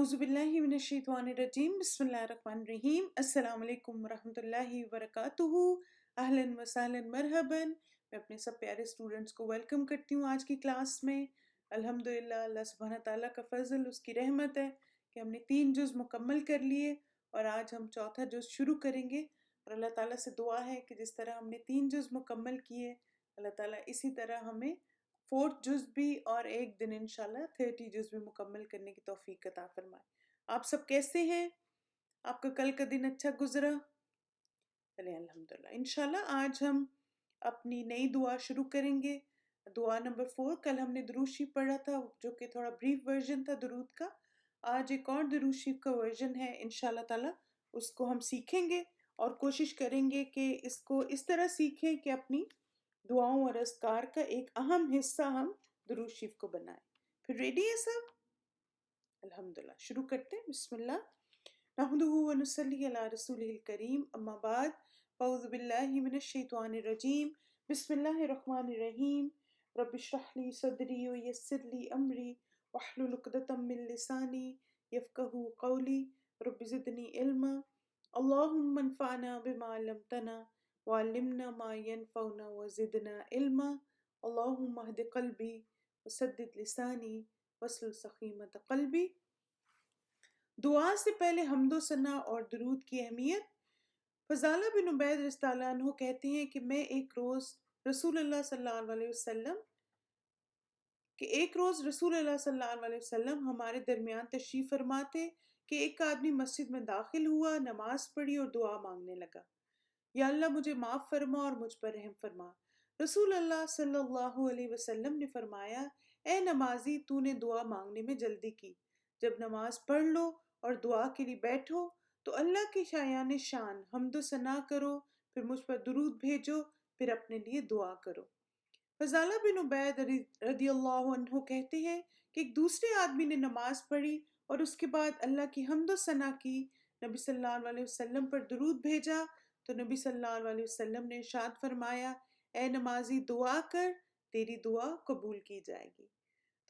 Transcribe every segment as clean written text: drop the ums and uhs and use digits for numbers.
اعوذ باللہ من الشیطان الرجیم بسم اللہ الرحمن الرحیم السلام علیکم ورحمۃ اللہ وبرکاتہ۔ اہلاً وسہلاً مرحباً۔ میں اپنے سب پیارے اسٹوڈنٹس کو ویلکم کرتی ہوں آج کی کلاس میں۔ الحمدللہ اللہ سبحانہ تعالیٰ کا فضل، اس کی رحمت ہے کہ ہم نے 3 جز مکمل کر لیے اور آج ہم چوتھا جز شروع کریں گے، اور اللہ تعالیٰ سے دعا ہے کہ جس طرح ہم نے 3 جز مکمل کیے، اللہ تعالیٰ اسی طرح ہمیں 4 جز بھی اور ایک دن انشاءاللہ 30 جز بھی مکمل کرنے کی توفیق عطا فرمائے۔ آپ سب کیسے ہیں؟ آپ کا کل کا دن اچھا گزرا؟ چلیں الحمدللہ۔ انشاءاللہ آج ہم اپنی نئی دعا شروع کریں گے، دعا نمبر 4۔ کل ہم نے درود شریف پڑھا تھا جو کہ تھوڑا بریف ورژن تھا درود کا۔ آج ایک اور درود شریف کا ورژن ہے، انشاءاللہ تعالیٰ اس کو ہم سیکھیں گے اور کوشش کریں گے کہ اس کو اس طرح سیکھیں کہ اپنی دعاؤں اور اذکار کا ایک اہم حصہ ہم درود شریف کو بنائیں۔ پھر ریڈی ہے سب؟ الحمدللہ شروع کرتے ہیں۔ بسم اللہ نحمدہ ونصلی علی رسولہ الکریم، اما بعد اعوذ باللہ من الشیطان الرجیم، بسم اللہ الرحمن الرحیم۔ رب اشرح لی صدری ویسر لی امری واحلل عقدۃ من لسانی یفقہوا قولی، رب زدنی علما، اللہم انفعنا بما علمتنا وعلمنا ما ينفعنا وزدنا علما، اللہم اہد قلبی وسدد لسانی واسلل سخیمۃ قلبی۔ دعا سے پہلے حمد و ثنا اور درود کی اہمیت۔ فضالہ بن عبید رضی اللہ عنہ کہتے ہیں کہ ایک روز رسول اللہ صلی اللہ علیہ وسلم ہمارے درمیان تشریف فرما تھے کہ ایک آدمی مسجد میں داخل ہوا، نماز پڑھی اور دعا مانگنے لگا، یا اللہ مجھے معاف فرما اور مجھ پر رحم فرما۔ رسول اللہ صلی اللہ علیہ وسلم نے فرمایا، اے نمازی، تو نے دعا مانگنے میں جلدی کی، جب نماز پڑھ لو اور دعا کے لیے بیٹھو تو اللہ کی شایان شان حمد و ثنا کرو، پھر مجھ پر درود بھیجو، پھر اپنے لیے دعا کرو۔ فضالہ بن عبید رضی اللہ عنہ کہتے ہیں کہ ایک دوسرے آدمی نے نماز پڑھی اور اس کے بعد اللہ کی حمد و ثنا کی، نبی صلی اللہ علیہ وسلم پر درود بھیجا تو نبی صلی اللہ علیہ وسلم نے ارشاد فرمایا، اے نمازی دعا کر، تیری دعا قبول کی جائے گی۔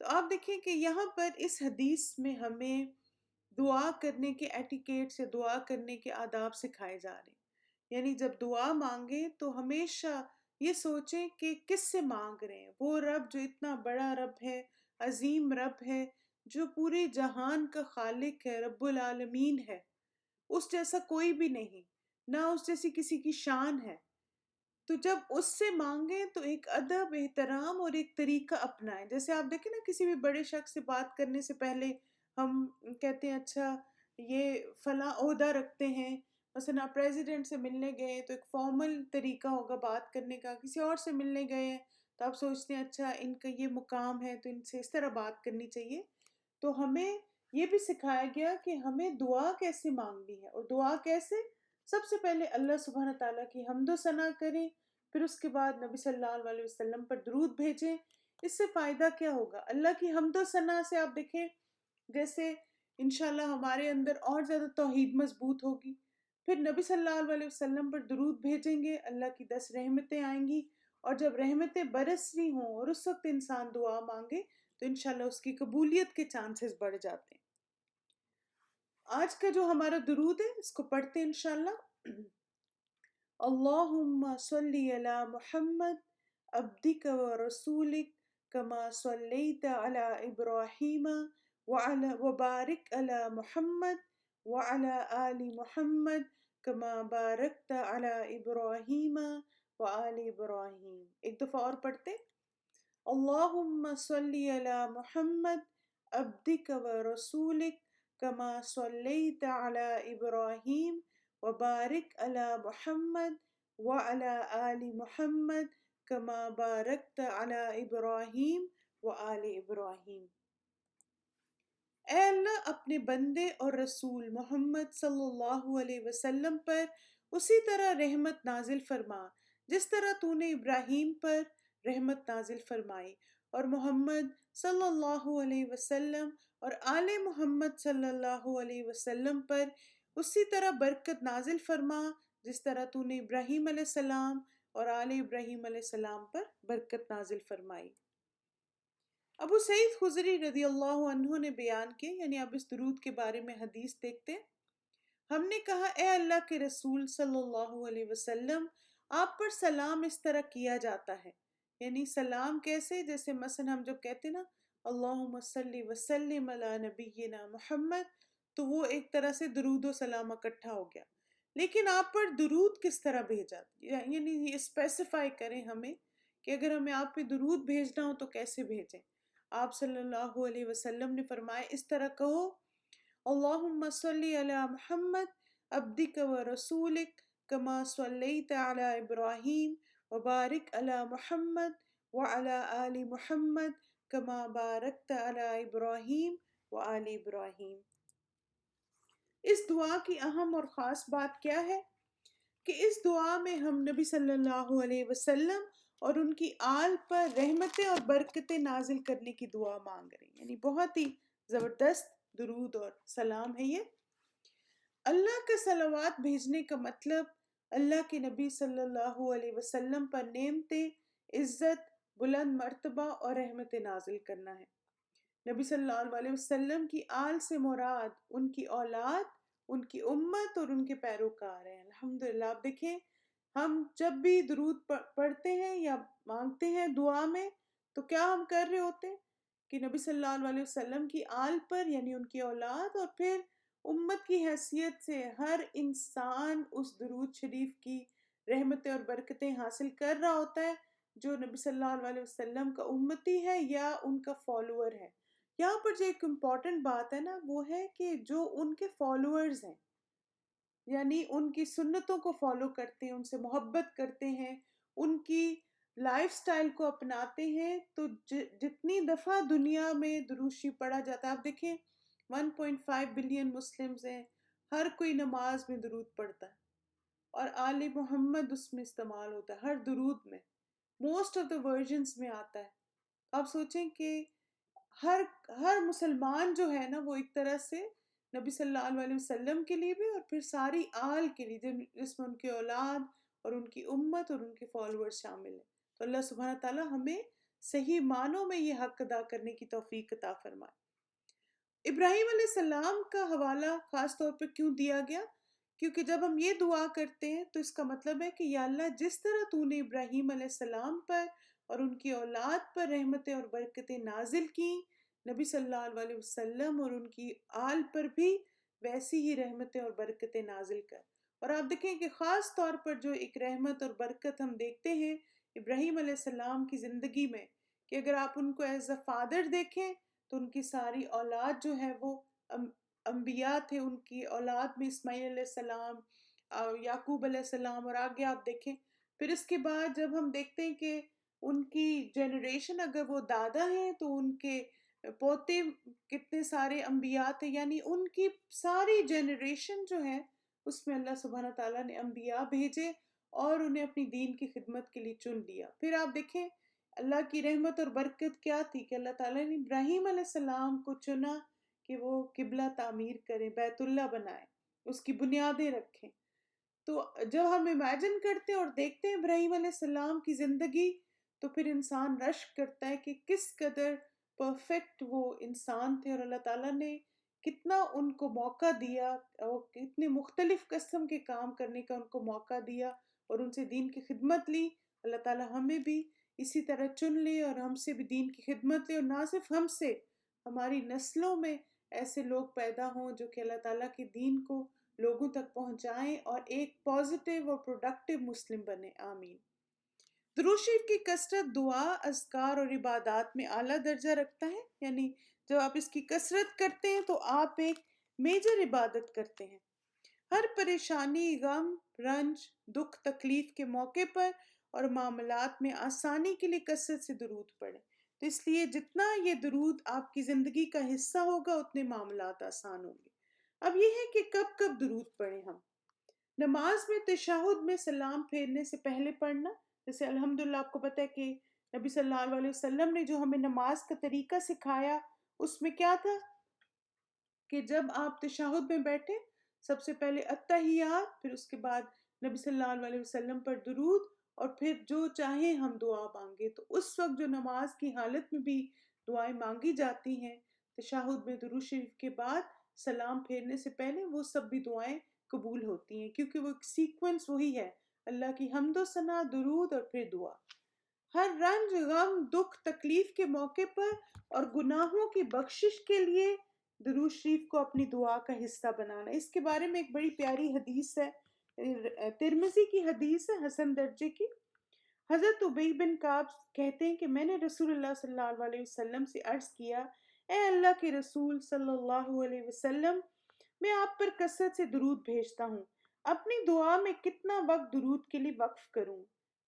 تو آپ دیکھیں کہ یہاں پر اس حدیث میں ہمیں دعا کرنے کے ایٹیکیٹس یا دعا کرنے کے آداب سکھائے جا رہے ہیں۔ یعنی جب دعا مانگیں تو ہمیشہ یہ سوچیں کہ کس سے مانگ رہے ہیں۔ وہ رب جو اتنا بڑا رب ہے، عظیم رب ہے، جو پورے جہان کا خالق ہے، رب العالمین ہے، اس جیسا کوئی بھی نہیں، نہ اس جیسی کسی کی شان ہے۔ تو جب اس سے مانگیں تو ایک ادب، احترام اور ایک طریقہ اپنائیں۔ جیسے آپ دیکھیں نا، کسی بھی بڑے شخص سے بات کرنے سے پہلے ہم کہتے ہیں اچھا یہ فلاں عہدہ رکھتے ہیں، مثلا آپ پریزیڈنٹ سے ملنے گئے تو ایک فارمل طریقہ ہوگا بات کرنے کا، کسی اور سے ملنے گئے ہیں تو آپ سوچتے ہیں اچھا ان کا یہ مقام ہے تو ان سے اس طرح بات کرنی چاہیے۔ تو ہمیں یہ بھی سکھایا گیا کہ ہمیں دعا کیسے مانگنی ہے، اور دعا کیسے؟ سب سے پہلے اللہ سبحانہ تعالیٰ کی حمد و ثنا کریں، پھر اس کے بعد نبی صلی اللہ علیہ وسلم پر درود بھیجیں۔ اس سے فائدہ کیا ہوگا؟ اللہ کی حمد و ثنا سے آپ دیکھیں جیسے انشاءاللہ ہمارے اندر اور زیادہ توحید مضبوط ہوگی، پھر نبی صلی اللہ علیہ وسلم پر درود بھیجیں گے، اللہ کی 10 رحمتیں آئیں گی، اور جب رحمتیں برس رہی ہوں اور اس وقت انسان دعا مانگے تو انشاءاللہ اس کی قبولیت کے چانسز بڑھ جاتے ہیں۔ آج کا جو ہمارا درود ہے اس کو پڑھتے ہیں انشاءاللہ۔ اللہم صلی علی محمد عبدک و رسولک کما صلیت علی ابراہیم وبارک علی محمد وعلی آل محمد کما بارکت علی ابراہیم وآل ابراہیم۔ ایک دفعہ اور پڑھتے، اللہم صلی علی محمد عبدک و رسولک کما صلیت علی ابراہیم وبارک علی محمد وعلی آل محمد کما بارکت علی ابراہیم وآل ابراہیم۔ اے اللہ اپنے بندے اور رسول محمد صلی اللہ علیہ وسلم پر اسی طرح رحمت نازل فرما جس طرح تو نے ابراہیم پر رحمت نازل فرمائی، اور محمد صلی اللہ علیہ وسلم اور آل محمد صلی اللہ علیہ وسلم پر اسی طرح برکت نازل فرما جس طرح تو نے ابراہیم علیہ السلام اور آل ابراہیم علیہ السلام پر برکت نازل فرمائی۔ ابو سعید خدری رضی اللہ عنہ نے بیان کیا، یعنی اب اس درود کے بارے میں حدیث دیکھتے ہیں۔ ہم نے کہا اے اللہ کے رسول صلی اللہ علیہ وسلم، آپ پر سلام اس طرح کیا جاتا ہے، یعنی سلام کیسے؟ جیسے مثلا ہم جب کہتے ہیں نا اللہم صلی وسلم علی نبینا محمد، تو وہ ایک طرح سے درود و سلام اکٹھا ہو گیا۔ لیکن آپ پر درود کس طرح بھیجا، یعنی یہ اسپیسیفائی کریں ہمیں کہ اگر ہمیں آپ پہ درود بھیجنا ہو تو کیسے بھیجیں۔ آپ صلی اللہ علیہ وسلم نے فرمایا اس طرح کہو اللہم صلی علی محمد عبدک و رسولک کما صلیت علی ابراہیم وبارک علی محمد وعلی آل محمد کما بارکت علی ابراہیم وآل ابراہیم۔ اس دعا کی اہم اور خاص بات کیا ہے کہ اس دعا میں ہم نبی صلی اللہ علیہ وسلم اور ان کی آل پر رحمتیں اور برکتیں نازل کرنے کی دعا مانگ رہے ہیں، یعنی بہت ہی زبردست درود اور سلام ہے یہ۔ اللہ کا صلوات بھیجنے کا مطلب اللہ کے نبی صلی اللہ علیہ وسلم پر نعمتیں، عزت، بلند مرتبہ اور رحمتیں نازل کرنا ہے۔ نبی صلی اللہ علیہ وسلم کی آل سے مراد ان کی اولاد، ان کی امت اور ان کے پیروکار ہیں۔ الحمدللہ آپ دیکھیں ہم جب بھی درود پڑھتے ہیں یا مانگتے ہیں دعا میں تو کیا ہم کر رہے ہوتے ہیں کہ نبی صلی اللہ علیہ وسلم کی آل پر، یعنی ان کی اولاد اور پھر امت کی حیثیت سے ہر انسان اس درود شریف کی رحمتیں اور برکتیں حاصل کر رہا ہوتا ہے جو نبی صلی اللہ علیہ وسلم کا امتی ہے یا ان کا فالوور ہے۔ یہاں پر جو ایک امپورٹنٹ بات ہے نا وہ ہے کہ جو ان کے فالوورز ہیں، یعنی ان کی سنتوں کو فالو کرتے ہیں، ان سے محبت کرتے ہیں، ان کی لائف سٹائل کو اپناتے ہیں، تو جتنی دفعہ دنیا میں درود شریف پڑھا جاتا ہے، آپ دیکھیں 1.5 بلین مسلمز ہیں، ہر کوئی نماز میں درود پڑھتا ہے اور آل محمد اس میں استعمال ہوتا ہے، ہر درود میں موسٹ آف دا ورژنس میں آتا ہے۔ آپ سوچیں کہ ہر مسلمان جو ہے نا وہ ایک طرح سے نبی صلی اللہ علیہ وسلم کے لیے بھی اور پھر ساری آل کے لیے جس میں ان کی اولاد اور ان کی امت اور ان کے فالوورز شامل ہیں، تو اللہ سبحانہ تعالیٰ ہمیں صحیح معنوں میں یہ حق ادا کرنے کی توفیق عطا فرمائے۔ ابراہیم علیہ السلام کا حوالہ خاص طور پر کیوں دیا گیا؟ کیونکہ جب ہم یہ دعا کرتے ہیں تو اس کا مطلب ہے کہ یا اللہ جس طرح تو نے ابراہیم علیہ السلام پر اور ان کی اولاد پر رحمتیں اور برکتیں نازل کی، نبی صلی اللہ علیہ وسلم اور ان کی آل پر بھی ویسی ہی رحمتیں اور برکتیں نازل کر۔ اور آپ دیکھیں کہ خاص طور پر جو ایک رحمت اور برکت ہم دیکھتے ہیں ابراہیم علیہ السلام کی زندگی میں، کہ اگر آپ ان کو ایز اے فادر دیکھیں تو ان کی ساری اولاد جو ہے وہ انبیاء تھے، ان کی اولاد میں اسماعیل علیہ السلام، یعقوب علیہ السلام، اور آگے آپ دیکھیں پھر اس کے بعد جب ہم دیکھتے ہیں کہ ان کی جنریشن اگر وہ دادا ہیں تو ان کے پوتے کتنے سارے انبیاء تھے، یعنی ان کی ساری جنریشن جو ہے اس میں اللہ سبحانہ تعالیٰ نے انبیاء بھیجے اور انہیں اپنی دین کی خدمت کے لیے چن لیا۔ پھر آپ دیکھیں اللہ کی رحمت اور برکت کیا تھی کہ اللہ تعالیٰ نے ابراہیم علیہ السلام کو چنا کہ وہ قبلہ تعمیر کریں، بیت اللہ بنائیں، اس کی بنیادیں رکھیں۔ تو جب ہم امیجن کرتے ہیں اور دیکھتے ہیں ابراہیم علیہ السلام کی زندگی تو پھر انسان رشک کرتا ہے کہ کس قدر پرفیکٹ وہ انسان تھے اور اللہ تعالیٰ نے کتنا ان کو موقع دیا اور کتنے مختلف قسم کے کام کرنے کا ان کو موقع دیا اور ان سے دین کی خدمت لی۔ اللہ تعالیٰ ہمیں بھی اسی طرح چن لے اور ہم سے بھی دین کی خدمت لے، اور نہ صرف ہم سے، ہماری نسلوں میں ایسے لوگ پیدا ہوں جو کہ اللہ تعالیٰ کے دین کو لوگوں تک پہنچائیں اور ایک پازیٹیو اور پروڈکٹیو مسلم بنے۔ آمین۔ درود شریف کی کثرت دعا، اذکار اور عبادات میں اعلیٰ درجہ رکھتا ہے، یعنی جب آپ اس کی کثرت کرتے ہیں تو آپ ایک میجر عبادت کرتے ہیں۔ ہر پریشانی، غم، رنج، دکھ، تکلیف کے موقع پر اور معاملات میں آسانی کے لیے کثرت سے درود پڑھیں۔ تو اس لیے جتنا یہ درود آپ کی زندگی کا حصہ ہوگا اتنے معاملات آسان ہوں گے۔ اب یہ ہے کہ کب کب درود پڑھیں ہم۔ نماز میں تشہد میں سلام پھیرنے سے پہلے پڑھنا، جیسے الحمدللہ آپ کو پتہ ہے کہ نبی صلی اللہ علیہ وسلم نے جو ہمیں نماز کا طریقہ سکھایا اس میں کیا تھا کہ جب آپ تشہد میں بیٹھے سب سے پہلے التحیات، پھر اس کے بعد نبی صلی اللہ علیہ وسلم پر درود، اور پھر جو چاہیں ہم دعا مانگے۔ تو اس وقت جو نماز کی حالت میں بھی دعائیں مانگی جاتی ہیں، تشہد میں درود شریف کے بعد سلام پھیرنے سے پہلے وہ سب بھی دعائیں قبول ہوتی ہیں، کیونکہ وہ ایک سیکوینس وہی ہے، اللہ کی حمد و ثنا، درود اور پھر دعا۔ ہر رنج، غم، دکھ، تکلیف کے موقع پر اور گناہوں کی بخشش کے لیے درود شریف کو اپنی دعا کا حصہ بنانا۔ اس کے بارے میں ایک بڑی پیاری حدیث ہے، ترمذی کی حدیث ہے، حسن درجے کی۔ حضرت ابی بن کعب کہتے ہیں کہ میں نے رسول اللہ صلی اللہ علیہ وسلم سے عرض کیا، اے اللہ کے رسول صلی اللہ علیہ وسلم، میں آپ پر کثرت سے درود بھیجتا ہوں، اپنی دعا میں کتنا وقت درود کے لیے وقف کروں؟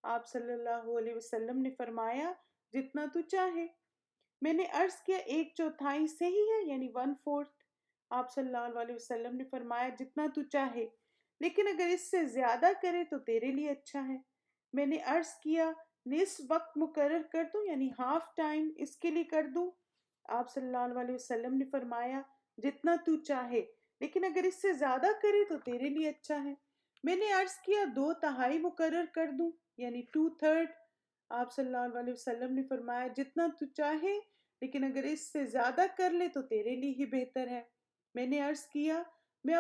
آپ صلی اللہ علیہ وسلم نے فرمایا، جتنا تو چاہے۔ میں نے عرض کیا، ایک چوتھائی صحیح ہے، یعنی 1/4؟ آپ صلی اللہ علیہ وسلم نے فرمایا، جتنا تو چاہے، لیکن اگر اس سے زیادہ کرے تو تیرے لیے اچھا ہے۔ میں نے عرض کیا، نصف وقت مقرر کر دوں، یعنی ہاف ٹائم اس کے لیے کر دوں؟ آپ صلی اللہ علیہ وسلم نے فرمایا، جتنا تو چاہے، لیکن اگر اس سے زیادہ کرے تو تیرے لیے اچھا ہے۔ میں نے عرض کیا، 2/3 مقرر کر دوں، یعنی 2/3؟ آپ صلی اللہ علیہ وسلم نے فرمایا، جتنا تو چاہے، لیکن اگر اس سے زیادہ کر لے تو تیرے لیے ہی بہتر ہے۔ میں نے عرض کیا، میں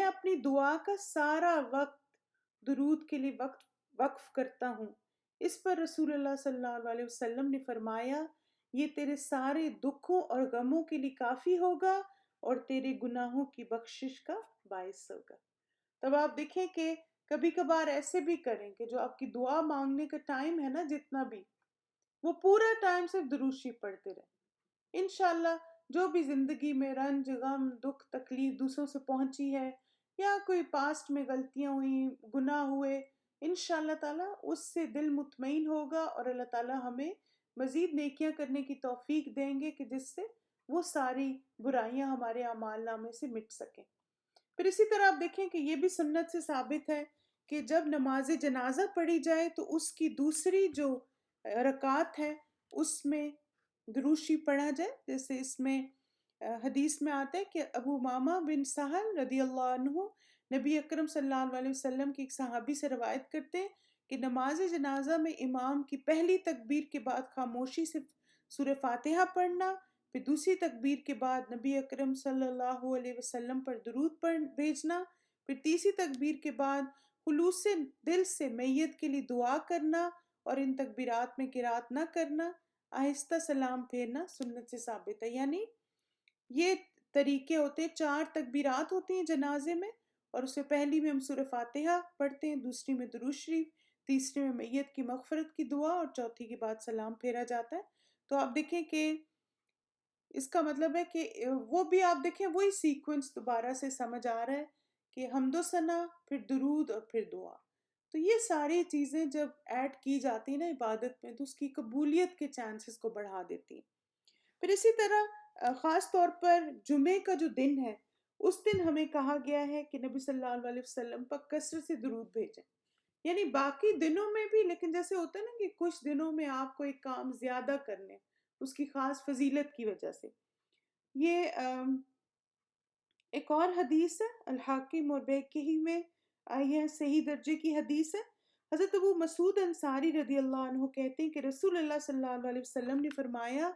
اپنی دعا کا سارا وقت درود کے لیے وقف کرتا ہوں۔ اس پر رسول اللہ صلی اللہ علیہ وسلم نے فرمایا، یہ تیرے سارے دکھوں اور غموں کے لیے کافی ہوگا اور تیرے گناہوں کی بخشش کا باعث ہوگا۔ تب آپ دیکھیں کہ کبھی کبھار ایسے بھی کریں کہ جو آپ کی دعا مانگنے کا ٹائم ہے نا، جتنا بھی، وہ پورا ٹائم صرف درود شریف پڑھتے رہیں۔ انشاءاللہ جو بھی زندگی میں رنج، غم، دکھ، تکلیف دوسروں سے پہنچی ہے، یا کوئی پاسٹ میں غلطیاں ہوئیں، گناہ ہوئے، انشاءاللہ تعالیٰ اس سے دل مطمئن ہوگا اور اللہ تعالیٰ ہمیں مزید نیکیاں کرنے کی توفیق دیں گے کہ جس سے وہ ساری برائیاں ہمارے اعمال نامے سے مٹ سکیں۔ پھر اسی طرح آپ دیکھیں کہ یہ بھی سنت سے ثابت ہے کہ جب نماز جنازہ پڑھی جائے تو اس کی دوسری جو رکعت ہے اس میں درود شریف پڑھا جائے، جیسے اس میں حدیث میں آتا ہے کہ ابو امامہ بن سہل رضی اللہ عنہ نبی اکرم صلی اللہ علیہ وسلم کی ایک صحابی سے روایت کرتے ہیں کہ نماز جنازہ میں امام کی پہلی تکبیر کے بعد خاموشی سے سورہ فاتحہ پڑھنا، پھر دوسری تکبیر کے بعد نبی اکرم صلی اللہ علیہ وسلم پر درود بھیجنا، پھر تیسری تکبیر کے بعد خلوص دل سے میت کے لیے دعا کرنا اور ان تکبیرات میں قرات نہ کرنا، آہستہ سلام پھیرنا سنت سے ثابت ہے۔ یعنی یہ طریقے ہوتے ہیں، 4 تکبیرات ہوتی ہیں جنازے میں، اور اس سے پہلی میں ہم سورہ فاتحہ پڑھتے ہیں، دوسری میں درود شریف، تیسری میں میت کی مغفرت کی دعا اور چوتھی کے بعد سلام پھیرا جاتا ہے۔ تو آپ دیکھیں کہ اس کا مطلب ہے کہ وہ بھی آپ دیکھیں وہی سیکوینس دوبارہ سے سمجھ آ رہا ہے کہ حمد و ثنا، پھر درود اور پھر دعا۔ تو یہ ساری چیزیں جب ایڈ کی جاتی ہیں نا عبادت میں تو اس کی قبولیت کے چانسز کو بڑھا دیتی ہیں۔ پھر اسی طرح خاص طور پر جمعے کا جو دن ہے، اس دن ہمیں کہا گیا ہے کہ نبی صلی اللہ علیہ وسلم پر کثرت سے درود بھیجیں، یعنی باقی دنوں میں بھی، لیکن جیسے ہوتا ہے نا کہ کچھ دنوں میں آپ کو ایک کام زیادہ کرنے اس کی خاص فضیلت کی وجہ سے۔ یہ ایک اور حدیث ہے، الحاکم اور بیہقی میں آئی ہے، صحیح درجے کی حدیث ہے۔ حضرت ابو مسعود انصاری رضی اللہ عنہ کہتے ہیں کہ رسول اللہ صلی اللہ علیہ وسلم نے فرمایا،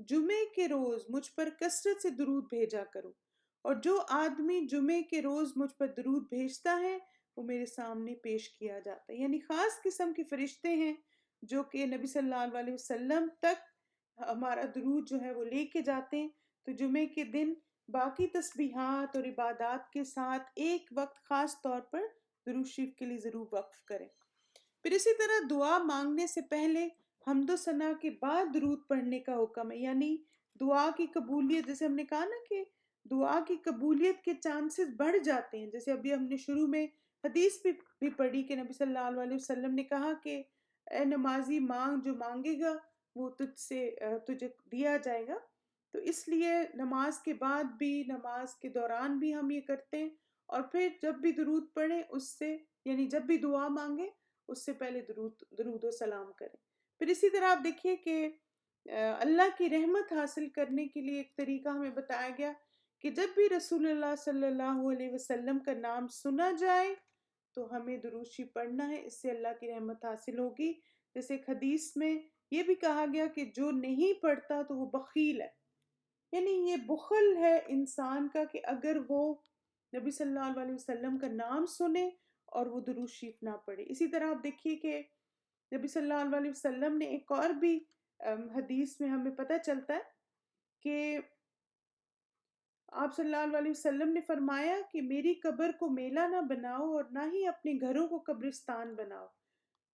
جمعے کے روز مجھ پر کثرت سے درود بھیجا کرو، اور جو آدمی جمعے کے روز مجھ پر درود بھیجتا ہے وہ میرے سامنے پیش کیا جاتا ہے۔ یعنی خاص قسم کے فرشتے ہیں جو کہ نبی صلی اللہ علیہ وسلم تک ہمارا درود جو ہے وہ لے کے جاتے ہیں۔ تو جمعے کے دن باقی تسبیحات اور عبادات کے ساتھ ایک وقت خاص طور پر درود شریف کے لیے ضرور وقف کریں۔ پھر اسی طرح دعا مانگنے سے پہلے حمد و ثنا کے بعد درود پڑھنے کا حکم ہے، یعنی دعا کی قبولیت، جیسے ہم نے کہا نا کہ دعا کی قبولیت کے چانسز بڑھ جاتے ہیں، جیسے ابھی ہم نے شروع میں حدیث بھی پڑھی کہ نبی صلی اللہ علیہ وسلم نے کہا کہ اے نمازی، مانگ جو مانگے گا وہ تجھے دیا جائے گا۔ تو اس لیے نماز کے بعد بھی، نماز کے دوران بھی ہم یہ کرتے ہیں، اور پھر جب بھی درود پڑھیں اس سے، یعنی جب بھی دعا مانگیں اس سے پہلے درود و سلام کریں۔ پھر اسی طرح آپ دیکھیے کہ اللہ کی رحمت حاصل کرنے کے لیے ایک طریقہ ہمیں بتایا گیا کہ جب بھی رسول اللہ صلی اللہ علیہ وسلم کا نام سنا جائے تو ہمیں درود شریف پڑھنا ہے، اس سے اللہ کی رحمت حاصل ہوگی۔ جیسے ایک حدیث میں یہ بھی کہا گیا کہ جو نہیں پڑھتا تو وہ بخیل ہے، یعنی یہ بخل ہے انسان کا کہ اگر وہ نبی صلی اللہ علیہ وسلم کا نام سنے اور وہ درود شریف نہ پڑھے۔ اسی طرح آپ دیکھیے کہ نبی صلی اللہ علیہ وسلم نے ایک اور بھی حدیث میں ہمیں پتہ چلتا ہے کہ آپ صلی اللہ علیہ وسلم نے فرمایا کہ میری قبر کو میلہ نہ بناؤ اور نہ ہی اپنے گھروں کو قبرستان بناؤ،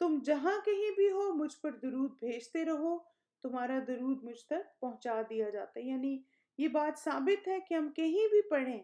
تم جہاں کہیں بھی ہو مجھ پر درود بھیجتے رہو، تمہارا درود مجھ تک پہنچا دیا جاتا ہے۔ یعنی یہ بات ثابت ہے کہ ہم کہیں بھی پڑھیں،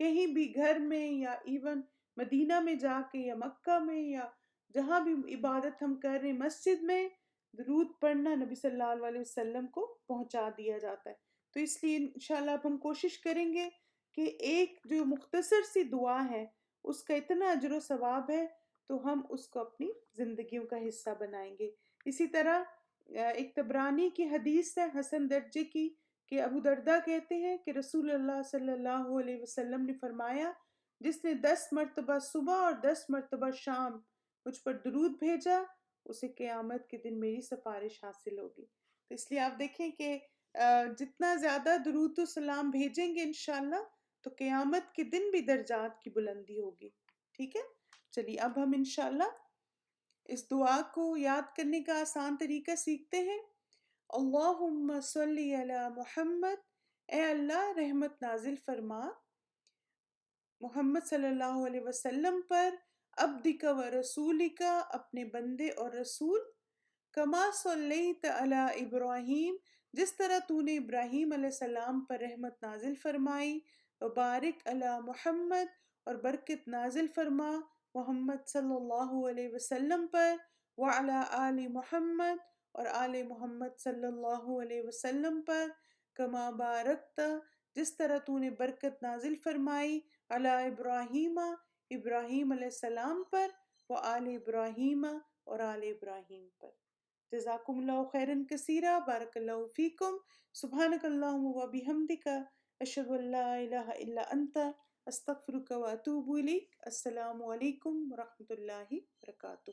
کہیں بھی گھر میں یا ایون مدینہ میں جا کے یا مکہ میں یا جہاں بھی عبادت ہم کر رہے ہیں مسجد میں، درود پڑھنا نبی صلی اللہ علیہ وسلم کو پہنچا دیا جاتا ہے۔ تو اس لیے انشاءاللہ اب ہم کوشش کریں گے کہ ایک جو مختصر سی دعا ہے اس کا اتنا اجر و ثواب ہے تو ہم اس کو اپنی زندگیوں کا حصہ بنائیں گے۔ اسی طرح ایک طبرانی کی حدیث ہے حسن درجے کی کہ ابو دردہ کہتے ہیں کہ رسول اللہ صلی اللہ علیہ وسلم نے فرمایا جس نے 10 مرتبہ صبح اور 10 مرتبہ شام مجھ پر درود بھیجا اسے قیامت کے دن میری سفارش حاصل ہوگی۔ تو اس لیے آپ دیکھیں کہ جتنا زیادہ درود و سلام بھیجیں گے انشاءاللہ تو قیامت کے دن بھی درجات کی بلندی ہوگی۔ ٹھیک ہے، چلیے اب ہم انشاءاللہ اس دعا کو یاد کرنے کا آسان طریقہ سیکھتے ہیں۔ اللہم صلی علی محمد، اے اللہ رحمت نازل فرما محمد صلی اللہ علیہ وسلم پر، عبدک و رسولک اپنے بندے اور رسول، کما صلیت علی ابراہیم جس طرح تو نے ابراہیم علیہ السلام پر رحمت نازل فرمائی، وبارک علی محمد اور برکت نازل فرما محمد صلی اللہ علیہ وسلم پر، وعلی آل محمد اور آل محمد صلی اللہ علیہ وسلم پر، کما بارکت جس طرح تو نے برکت نازل فرمائی علی ابراہیم ابراہیم علیہ السلام پر، وآل ابراہیم اور آل ابراہیم پر۔ جزاکم اللہ خیرا کثیرا، بارک اللہ فیکم، سبحانک اللہم و بحمدک، اشہد ان لا الہ الا انت، استغفرک و اتوب الیک۔ السلام علیکم ورحمۃ اللہ وبرکاتہ۔